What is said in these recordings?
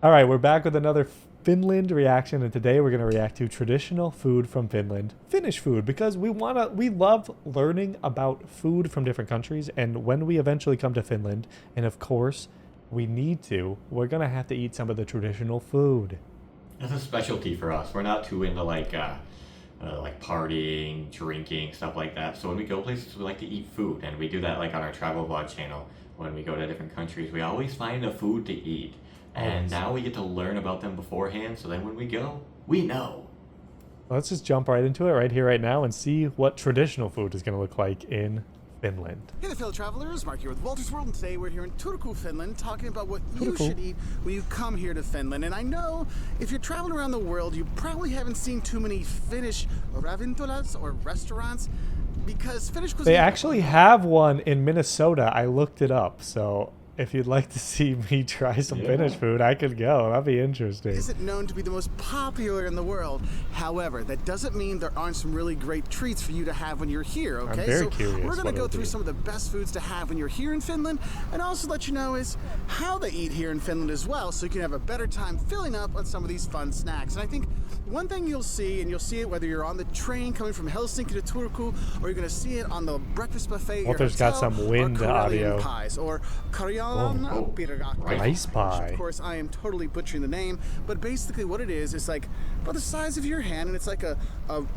All right, we're back with another Finland reaction, and today we're going to react to traditional food from Finland, Finnish food, because we love learning about food from different countries, and when we eventually come to Finland, and of course, we're going to have to eat some of the traditional food. That's a specialty for us. We're not too into like partying, drinking, stuff like that. So when we go places, we like to eat food, and we do that like on our travel vlog channel. When we go to different countries, we always find a food to eat, and now we get to learn about them beforehand. So then when we go, we know. Let's just jump right into it right here, right now, and see what traditional food is going to look like in Finland. Hey there, fellow travelers. Mark here with Walter's World, and today we're here in Turku, Finland, talking about what you should eat when you come here to Finland. And I know if you're traveling around the world, you probably haven't seen too many Finnish ravintolas or restaurants, because Finnish cuisine... They actually have one in Minnesota. I looked it up, so if you'd like to see me try some Finnish food, I could go. That'd be interesting. Isn't known to be the most popular in the world. However, that doesn't mean there aren't some really great treats for you to have when you're here, okay? I'm very curious. We're going to go through some of the best foods to have when you're here in Finland, and also let you know is how they eat here in Finland as well, so you can have a better time filling up on some of these fun snacks. And I think one thing you'll see, and you'll see it whether you're on the train coming from Helsinki to Turku, or you're going to see it on the breakfast buffet at your Walter's got some wind audio. Pies, or rice pie. Of course, I am totally butchering the name, but basically what it is like about the size of your hand, and it's like a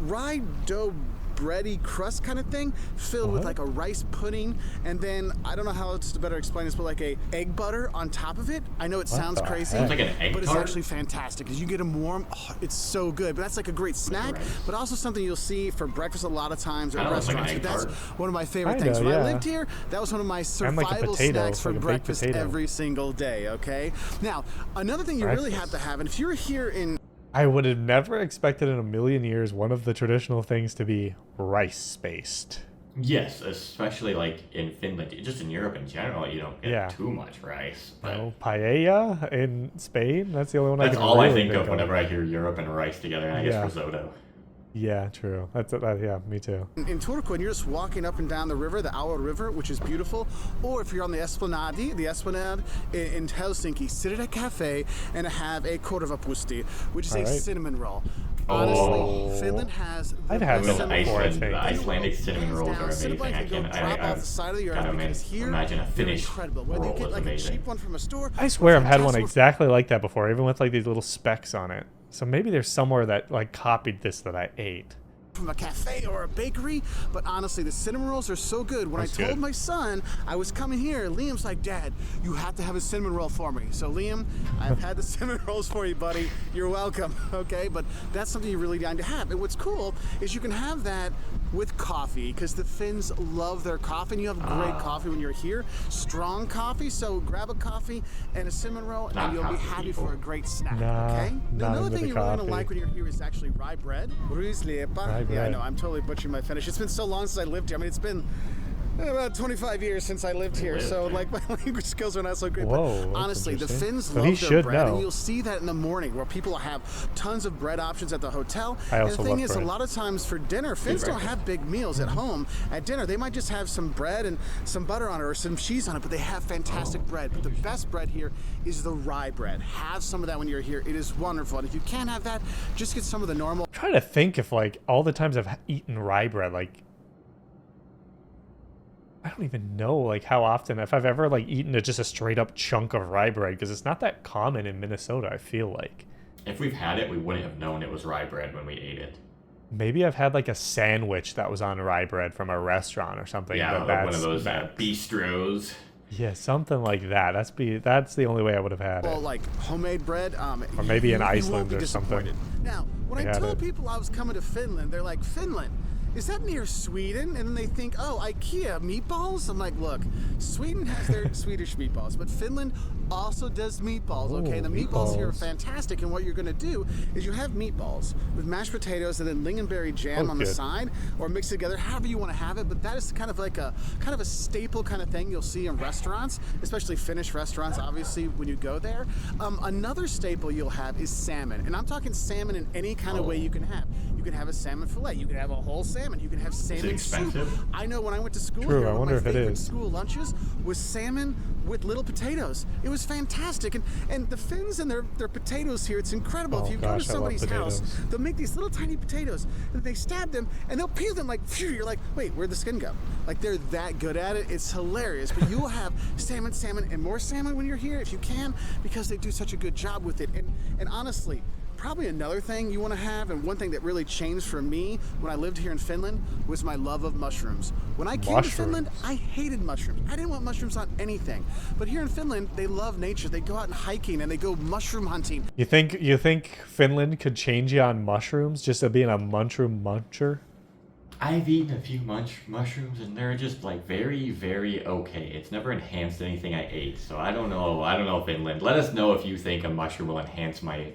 rye dough bready crust kind of thing filled with like a rice pudding, and then I don't know how else to better explain this, but like a egg butter on top of it. I know it sounds crazy, it's like an egg but it's tart? actually fantastic because you get them warm. Oh, it's so good. But that's like a great snack, but also something you'll see for breakfast a lot of times at restaurants. Like that's one of my favorite things. When I lived here, that was one of my survival snacks for breakfast every single day. Okay, now another thing you really have to have, and if you're here in... I would have never expected in a million years one of the traditional things to be rice-based. Yes, especially like in Finland. Just in Europe in general, you don't get too much rice. But no, paella in Spain? That's the only one I can That's all really I think of whenever I hear Europe and rice together, and I guess risotto. Yeah, true. Yeah, me too. In Turku, and you're just walking up and down the river, the Aue River, which is beautiful, or if you're on the Esplanade in Helsinki, sit at a cafe and have a korvapusti, which is a cinnamon roll. Honestly, Finland has... I've had them before, I think. The Icelandic cinnamon rolls are amazing. I can't imagine a Finnish roll is amazing. I swear I've had one exactly like that before, even with like these little specks on it. So maybe there's somewhere that like copied this that I ate. From a cafe or a bakery, but honestly, the cinnamon rolls are so good. When I told my son I was coming here, Liam's like, "Dad, you have to have a cinnamon roll for me." So Liam, I've had the cinnamon rolls for you, buddy. You're welcome. Okay, but that's something you really need to have. And what's cool is you can have that with coffee, because the Finns love their coffee, and you have great coffee when you're here. Strong coffee, so grab a coffee and a cinnamon roll, and you'll be happy for a great snack. Okay. Another thing you're really gonna like when you're here is actually rye bread. Yeah, I know, I'm totally butchering my Finnish. It's been so long since I lived here. I mean, it's been about 25 years since I lived here, so like my language skills are not so great. Whoa, but honestly, the Finns love their bread, and you'll see that in the morning where people have tons of bread options at the hotel. And the thing is, a lot of times for dinner, Finns don't have big meals at home. At dinner, they might just have some bread and some butter on it or some cheese on it, but they have fantastic bread. But the best bread here is the rye bread. Have some of that when you're here. It is wonderful. And if you can't have that, just get some of the normal. I'm trying to think if like all the times I've eaten rye bread, like I don't even know like how often, if I've ever like eaten just a straight up chunk of rye bread, because it's not that common in Minnesota, I feel like. If we've had it, we wouldn't have known it was rye bread when we ate it. Maybe I've had like a sandwich that was on rye bread from a restaurant or something. Yeah, one of those bistros. Yeah, something like that. That's the only way I would have had it. Well, like homemade bread, or maybe in Iceland or something. Now, when I told people I was coming to Finland, they're like, "Finland? Is that near Sweden?" And then they think, "Oh, IKEA meatballs?" I'm like, look, Sweden has their Swedish meatballs, but Finland also does meatballs, okay? The meatballs here are fantastic, and what you're gonna do is you have meatballs with mashed potatoes and then lingonberry jam on the side, or mix it together, however you wanna have it, but that is kind of like a staple kind of thing you'll see in restaurants, especially Finnish restaurants, obviously, when you go there. Another staple you'll have is salmon, and I'm talking salmon in any kind of way you can have. You can have a salmon fillet, you can have a whole salmon, you can have salmon soup. I know when I went to school here, one of my favorite school lunches was salmon with little potatoes. It was fantastic. And the Finns and their potatoes here, it's incredible. Oh, if you go gosh, to I love somebody's house, potatoes. they'll make these little tiny potatoes, and they stab them, and they'll peel them like, phew, you're like, wait, where'd the skin go? Like, they're that good at it. It's hilarious. But you will have salmon, and more salmon when you're here, if you can, because they do such a good job with it. And honestly, probably another thing you want to have, and one thing that really changed for me when I lived here in Finland, was my love of mushrooms. When I came to Finland, I hated mushrooms. I didn't want mushrooms on anything. But here in Finland, they love nature. They go out and hiking and they go mushroom hunting. You think Finland could change you on mushrooms just to being a mushroom muncher? I've eaten a few mushrooms, and they're just like very, very okay. It's never enhanced anything I ate, so I don't know, Finland. Let us know if you think a mushroom will enhance my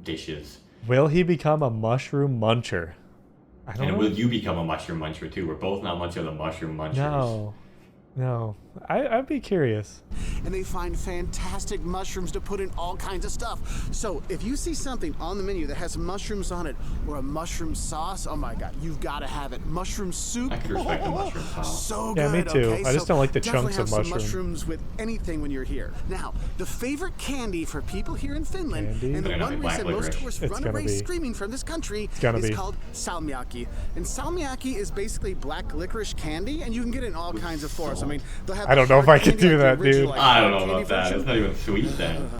dishes. Will he become a mushroom muncher? I don't know. And will you become a mushroom muncher too? We're both not much of the mushroom munchers. No. I'd be curious. And they find fantastic mushrooms to put in all kinds of stuff. So if you see something on the menu that has mushrooms on it, or a mushroom sauce, oh my God, you've got to have it. Mushroom soup. I can respect the mushroom sauce. So Yeah, good. me too. Okay? I just don't like the chunks of definitely have some mushroom. mushrooms with anything when you're here. Now, the favorite candy for people here in Finland, Candy? and the Better not one be reason black most licorice. tourists It's run gonna away be. screaming from this country gonna is be. called salmiakki. And salmiakki is basically black licorice candy, and you can get it in all kinds of forms. I mean, they'll have I don't know if hard I can candy do like the that, dude. original, like, I don't know candy about that. version. It's not even sweet then.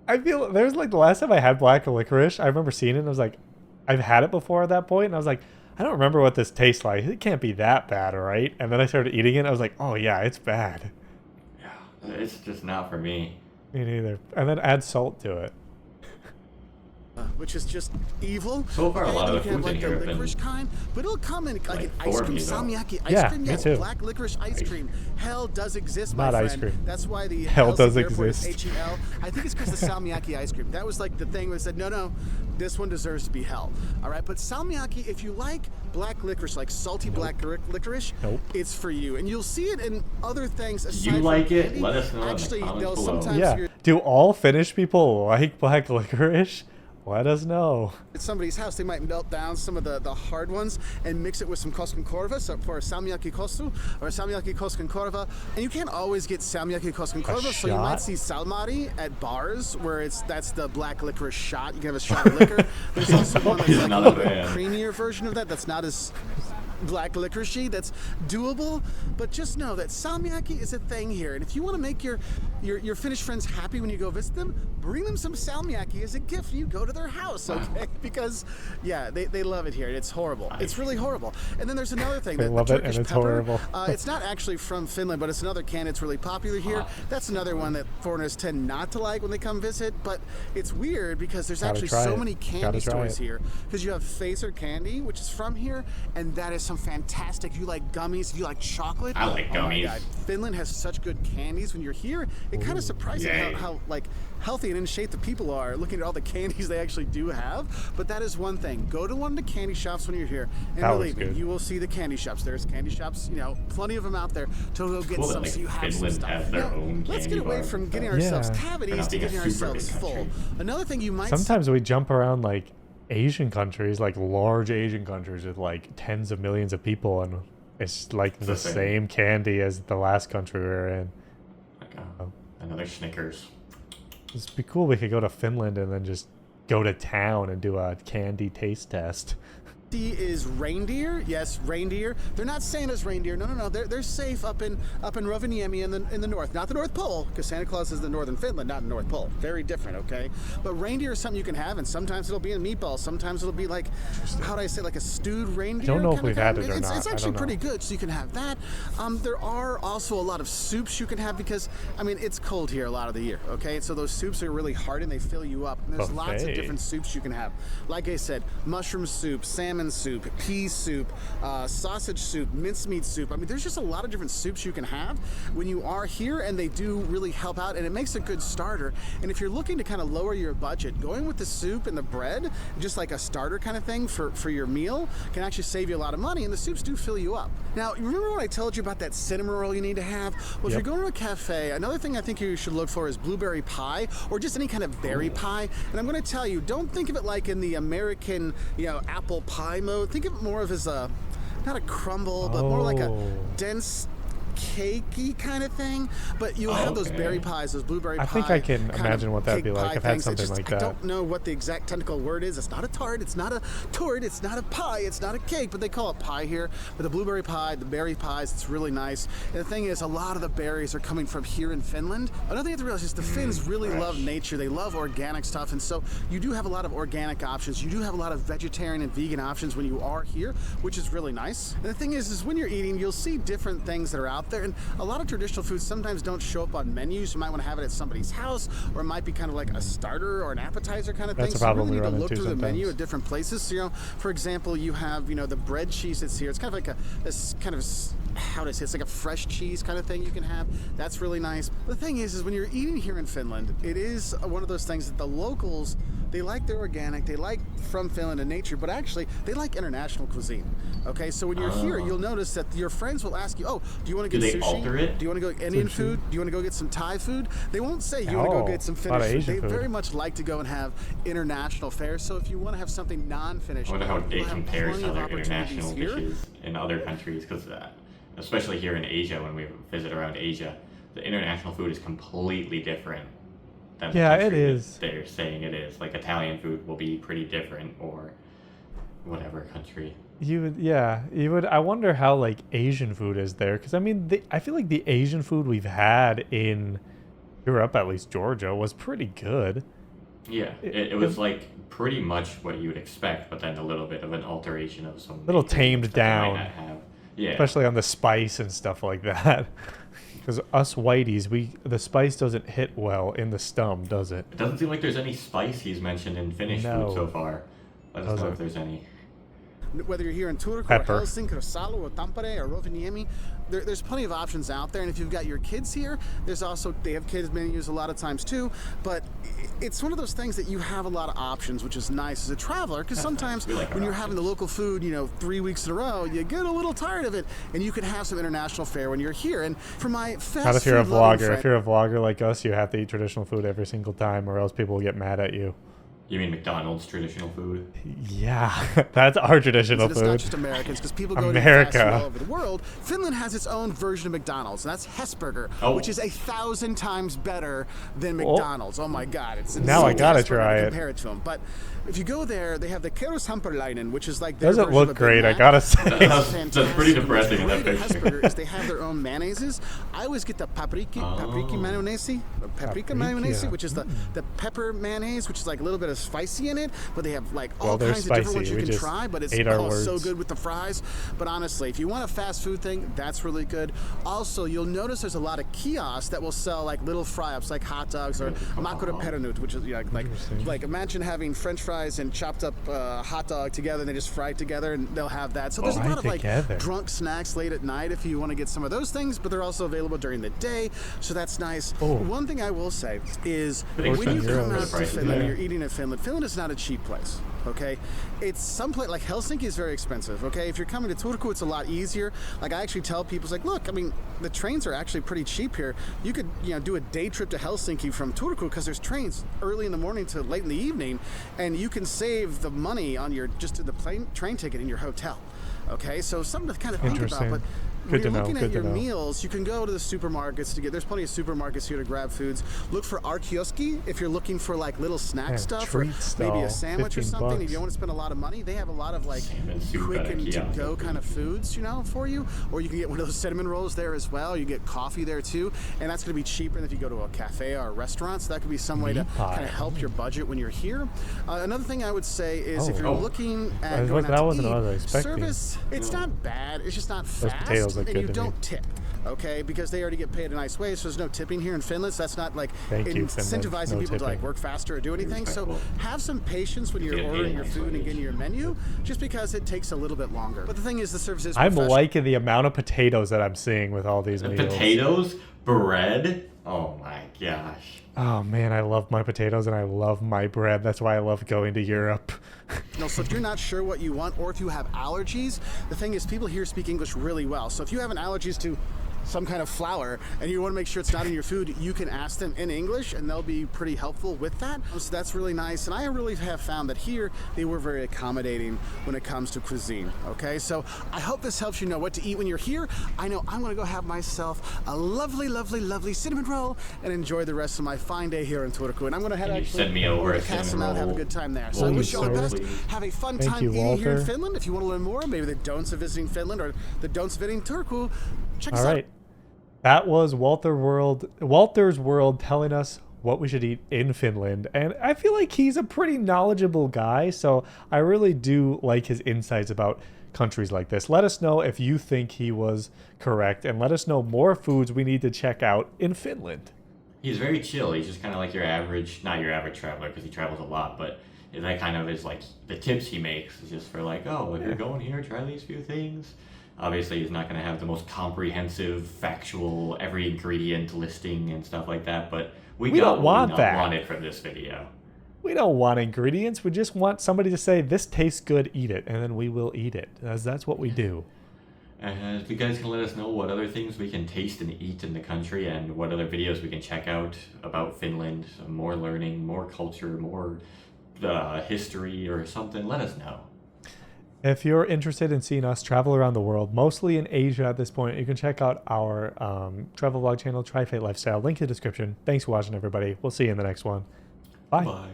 I feel there's like the last time I had black licorice, I remember seeing it and I was like, I've had it before at that point, and I was like, I don't remember what this tastes like. It can't be that bad, right? And then I started eating it and I was like, oh yeah, it's bad. Yeah, it's just not for me. Me neither. And then add salt to it. Which is just evil. So far, a lot of you the can have foods in like the here have been, licorice kind, but it'll come in like like, an ice for cream, me, though. salmiakki ice Yeah, cream. me Yes, too. black licorice ice cream. Hell does exist, my Not friend. ice cream. That's why the Hell does Helsinki airport is exist. H-E-L. I think it's because the salmiakki ice cream. That was like the thing where they said, no, this one deserves to be hell. All right, but salmiakki, if you like black licorice, like salty black licorice, Nope. it's for you. And you'll see it in other things aside you from like it? candy. Let us know in the Actually, comments they'll below. sometimes Yeah. hear Do all Finnish people like black licorice? Let us know. at somebody's house, they might melt down some of the hard ones and mix it with some koskenkorva, so for a salmiakki kostu or a salmiakki koskenkorva. And you can't always get salmiakki koskenkorva, so you shot? might see salmari at bars where that's the black licorice shot. You can have a shot of liquor. There's also one that's He's like a not little a bit fan. creamier version of that. That's not as black licorice, that's doable. But just know that salmiakki is a thing here, and if you want to make your Finnish friends happy when you go visit them, bring them some salmiakki as a gift when you go to their house, okay? Because yeah, they love it here. It's horrible. It's really horrible. And then there's another thing. They that love the it, and Turkish it's pepper, horrible. It's not actually from Finland, but it's another can. It's really popular here. That's another one that foreigners tend not to like when they come visit. But it's weird because there's Gotta actually try so it. many Gotta candy try stores it. here. Because you have Fazer candy, which is from here, and that is some fantastic. You like gummies? You like chocolate? I like Oh my gummies. God. Finland has such good candies. When you're here, it kind of surprises Yay. how like healthy and in shape the people are, looking at all the candies they actually do have. But that is one thing. Go to one of the candy shops when you're here, and That was believe me, good. you will see the candy shops. There's candy shops, plenty of them out there to go get Cool that, some, like, so you have some Finland stuff. has their Now, own let's candy get away bars from and getting stuff. ourselves Yeah. For cavities not to being a getting super ourselves big full. country. Another thing you might Sometimes we jump around like Asian countries, like large Asian countries with like tens of millions of people, and it's like the the same. same candy as the last country we were in. Like, another Snickers. It'd be cool. We could go to Finland and then just go to town and do a candy taste test. is reindeer. Yes, reindeer. They're not Santa's reindeer. No. They're safe up in Rovaniemi in the north, not the North Pole, because Santa Claus is the northern Finland, not the North Pole. Very different, okay? But reindeer is something you can have, and sometimes it'll be in meatballs. Sometimes it'll be like, how do I say, like a stewed reindeer? Don't know if kinda we've had guy. it or It's not. I actually don't know. pretty good, so you can have that. There are also a lot of soups you can have because, it's cold here a lot of the year, okay? So those soups are really hard and they fill you up. And there's lots of Buffet. different soups you can have. Like I said, mushroom soup, salmon soup, pea soup, sausage soup, mincemeat soup. There's just a lot of different soups you can have when you are here, and they do really help out, and it makes a good starter. And if you're looking to kind of lower your budget, going with the soup and the bread, just like a starter kind of thing for your meal, can actually save you a lot of money, and the soups do fill you up. Now, remember what I told you about that cinnamon roll you need to have? Well, if Yep. you're going to a cafe, another thing I think you should look for is blueberry pie, or just any kind of berry pie. And I'm going to tell you, don't think of it like in the American, apple pie mode. Think of it more of as not a crumble, but more like a Oh. dense cakey kind of thing, but you'll have those berry pies, those blueberry pies. I think I can imagine what that'd be like. I've had something like that. I don't know what the exact technical word is. It's not a tart, it's not a torte, it's not a pie, it's not a cake, but they call it pie here. But the blueberry pie, the berry pies, it's really nice. And the thing is, a lot of the berries are coming from here in Finland. Another thing you have to realize is the Finns really love nature. They love organic stuff, and so you do have a lot of organic options. You do have a lot of vegetarian and vegan options when you are here, which is really nice. And the thing is when you're eating, you'll see different things that are out there, and a lot of traditional foods sometimes don't show up on menus. You might want to have it at somebody's house, or it might be kind of like a starter or an appetizer kind of thing. That's so you really need to problem look through the sometimes. menu at different places. So, you know, for example, you have, you know, the bread cheese that's here. It's kind of like this kind of, how to say, it's like a fresh cheese kind of thing you can have. That's really nice. The thing is when you're eating here in Finland, it is one of those things that the locals, they like their organic, they like from Finland and nature, but actually they like international cuisine. Okay, so when you're here, you'll notice that your friends will ask you, oh, do you want to get sushi? Alter it? Do you want to go Indian food? Do you want to go get some Thai food? They won't say you want to go get some Finnish food. They very much like to go and have international fare. So if you want to have something non-Finnish, I wonder how it you'll have compares plenty to of other opportunities international here. dishes in other countries, because especially here in Asia, when we visit around Asia, the international food is completely different than the Yeah, country it that is. they're saying it is. Like Italian food will be pretty different, or whatever country. You would. I wonder how like Asian food is there, because I mean, I feel like the Asian food we've had in Europe, at least Georgia, was pretty good. Yeah, it was like pretty much what you would expect, but then a little bit of an alteration of some Little ingredients tamed that they down. might not have. Yeah, Especially on the spice and stuff like that. Because us whiteys, the spice doesn't hit well in the stomach, does it? it doesn't seem like there's any spice he's mentioned in Finnish No. food so far. Let us know Doesn't. if there's any. Whether you're here in Turku Pepper. or Helsinki or Salo or Tampere or Rovaniemi, there's plenty of options out there. And if you've got your kids here, they have kids menus a lot of times too. But it's one of those things that you have a lot of options, which is nice as a traveler, because sometimes We like our when you're having the options. local food, 3 weeks in a row, you get a little tired of it, and you can have some international fare when you're here. And for my fast Not if you're a food loving vlogger. friend- If you're a vlogger like us, you have to eat traditional food every single time, or else people will get mad at you. You mean McDonald's traditional food? Yeah, that's our traditional And it's not food. just Americans, because people go to America. fast food all over the world. Finland has its own version of McDonald's, and that's Hesburger, Oh. which is 1,000 times better than McDonald's. Oh my God, it's Now I insane gotta Hesburger try to it. compare it to them. But if you go there, they have the Kerroshamperlainen, which is like their Doesn't version look of a Big great, I Mac. gotta say. That's Fantastic. pretty depressing in What's that great at picture. Hesburger is they have their own mayonnaises. I always get the paprika mayonnaise, paprika mayonnaise, which is the pepper mayonnaise, which is like a little bit of spicy in it, but they have like all they're kinds of different ones spicy. you We can just try, but it's ate our so words. good with the fries. But honestly, if you want a fast food thing, that's really good. Also, you'll notice there's a lot of kiosks that will sell like little fry-ups, like hot dogs or makura peranut, which is like imagine having French fries and chopped up hot dog together, and they just fry it together, and they'll have that. So there's a Fry lot of like together. drunk snacks late at night if you want to get some of those things, but they're also available during the day, so that's nice. Oh. One thing I will say is Thanks when you for come the out to prices Finland, there. you're eating in Finland. Finland is not a cheap place. Okay, it's some place like Helsinki is very expensive. Okay, if you're coming to Turku, it's a lot easier. Like I actually tell people, it's like, look, I mean, the trains are actually pretty cheap here. You could, do a day trip to Helsinki from Turku because there's trains early in the morning to late in the evening, and you can save the money on your train ticket in your hotel. Okay, so something to kind of think about. Interesting. But Good when to you're know, looking good at to your know. meals, you can go to the supermarkets to get. There's plenty of supermarkets here to grab foods. Look for arkioski if you're looking for like little snack Yeah, stuff, or treat maybe a stall, sandwich or 15 something. If bucks. you don't want to spend a lot of money, they have a lot of like Salmon soup quick at a and kiosk. to-go kind of foods, for you. Or you can get one of those cinnamon rolls there as well. You get coffee there too, and that's going to be cheaper than if you go to a cafe or a restaurant. So that could be some way to Meat pie. kind of help your budget when you're here. Another thing I would say is if you're Oh. looking at That going out to wasn't eat, what I was expecting. service, it's not bad. It's just not fast, potatoes look and good you to me. don't tip. Okay, because they already get paid a nice wage, so there's no tipping here in Finland. So that's not like Thank you, Finland. incentivizing No people to like tipping. work faster or do anything. So respectful. have some patience when You you're get paid ordering a your nice food and wage. getting your menu, just because it takes a little bit longer. But the thing is, the service is I'm professional. liking the amount of potatoes that I'm seeing with all these The meals. potatoes, bread. Oh my gosh. Oh man, I love my potatoes and I love my bread. That's why I love going to Europe. So if you're not sure what you want, or if you have allergies, the thing is, people here speak English really well. So if you have an allergies to some kind of flour and you want to make sure it's not in your food, you can ask them in English and they'll be pretty helpful with that. So that's really nice. And I really have found that here they were very accommodating when it comes to cuisine. Okay, so I hope this helps you know what to eat when you're here. I know I'm going to go have myself a lovely, lovely, lovely cinnamon roll and enjoy the rest of my fine day here in Turku. And I'm going to head send me over a cinnamon roll. Have a good time there. So I wish you all the best. Have a fun time eating here in Finland. If you want to learn more, maybe the don'ts of visiting Finland or the don'ts of visiting Turku, check us out. That was Walter's World telling us what we should eat in Finland. And I feel like he's a pretty knowledgeable guy. So I really do like his insights about countries like this. Let us know if you think he was correct. And let us know more foods we need to check out in Finland. He's very chill. He's just kind of like your average, not your average traveler because he travels a lot, but that kind of is like the tips he makes is just for like, oh, if you're going here, try these few things. Obviously, he's not going to have the most comprehensive, factual, every ingredient listing and stuff like that, but we don't want it from this video. We don't want ingredients. We just want somebody to say, this tastes good, eat it, and then we will eat it. That's what we do. If you guys can let us know what other things we can taste and eat in the country and what other videos we can check out about Finland, more learning, more culture, more history or something, let us know. If you're interested in seeing us travel around the world, mostly in Asia at this point, you can check out our travel vlog channel, TriFate Lifestyle. Link in the description. Thanks for watching, everybody. We'll see you in the next one. Bye. Bye.